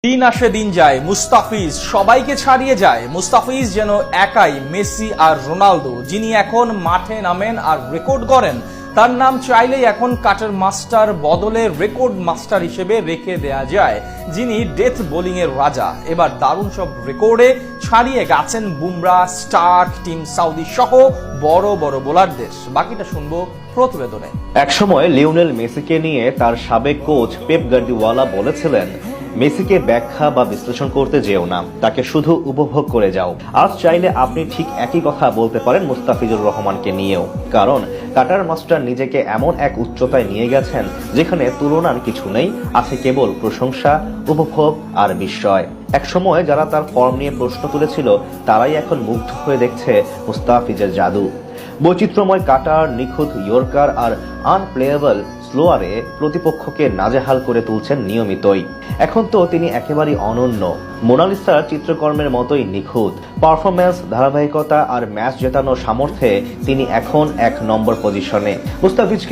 দিন আসে দিন যায়, মুস্তাফিজ সবাইকে ছাড়িয়ে যায়। মুস্তাফিজ যেন একাই মেসি আর রোনালদো, যিনি এখন মাঠে নামেন আর রেকর্ড করেন। তার নাম চাইলেই এখন কাটার মাস্টার বদলে রেকর্ড মাস্টার হিসেবে রেখে দেয়া যায়, যিনি ডেথ বোলিং এর রাজা। এবার দারুণ সব রেকর্ডে ছাড়িয়ে গেছেন বুমরা, স্টার্ক, টিম সাউদি সহ বড় বড় বোলারদের। বাকিটা শুনবো প্রতিবেদনে। একসময় লিওনেল মেসিকে নিয়ে তার সাবেক কোচ পেপ গার্দিওয়ালা বলেছিলেন, মেসিকে ব্যাখ্যা বা বিশ্লেষণ করতে যেও না, তাকে শুধু উপভোগ করে যাও। আজ চাইলে আপনি ঠিক একই কথা বলতে পারেন মুস্তাফিজুর রহমানকে নিয়েও, কারণ কাটার মাস্টার নিজেকে এমন এক উচ্চতায় নিয়ে গেছেন যেখানে তুলনার কিছু নেই, আছে কেবল প্রশংসা, উপভোগ আর বিস্ময়। একসময় যারা তার ফর্ম নিয়ে প্রশ্ন তুলেছিল, তারাই এখন মুগ্ধ হয়ে দেখছে মুস্তাফিজের জাদু। বৈচিত্র্যময় কাটার, নিখুঁত ইয়র্কার আর আনপ্লেয়েবল স্লোয়ারে প্রতিপক্ষকে নাজেহাল করে তুলছেন নিয়মিতই। এখন তো তিনি একেবারেই অনন্য, মোনালিসার চিত্রকর্মের মতোই নিখুঁত। পারফরম্যান্স, ধারাবাহিকতা আর ম্যাচ জেতানোর সামর্থ্যে তিনি এখন 1 নম্বর পজিশনে। মুস্তাফিজকে